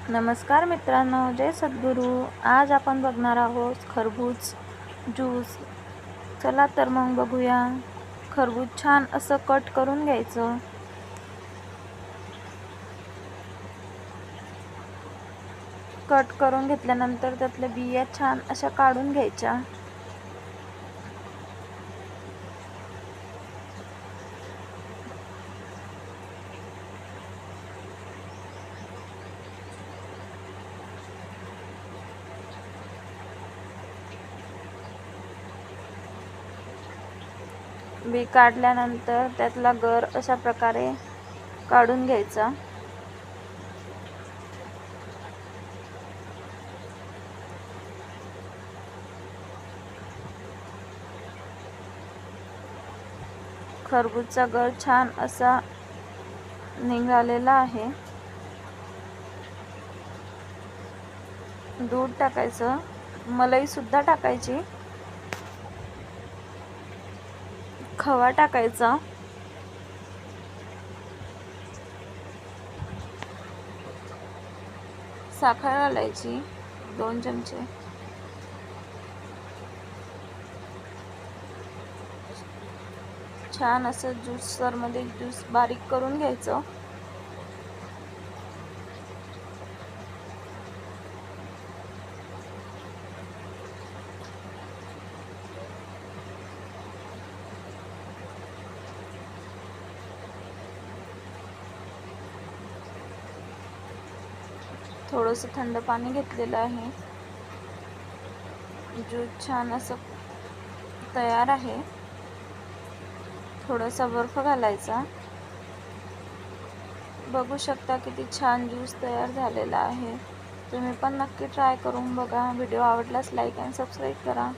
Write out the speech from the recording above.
नमस्कार मित्रांनो, जय सद्गुरू. आज आपण बघणार आहोत खरबूज ज्यूस. चला तर मग बघूया. खरबूज छान असं कट करून घ्यायचं. कट करून घेतल्यानंतर त्यातल्या बिया छान अशा काढून घ्यायच्या. बी काढल्यानंतर त्यातला गर अशा प्रकारे काढून घ्यायचा. खरबूजचा गर छान असा निघालेला आहे. दूध टाकायचं, मलाई सुद्धा टाकायची, खवा टाकायचा, साखर घालायची 2 चमचे, छान असं ज्यूसरमध्ये ज्यूस बारीक करून घ्यायचं. थोडंसं थंड पाणी घेतलेलं आहे. ज्यूस छान असं तयार आहे. थोडासा बर्फ घालायचा. बघू शकता किती छान ज्यूस तयार झालेला आहे. तुम्ही पण नक्की ट्राय करून बघा. व्हिडिओ आवडल्यास लाईक आणि सबस्क्राईब करा.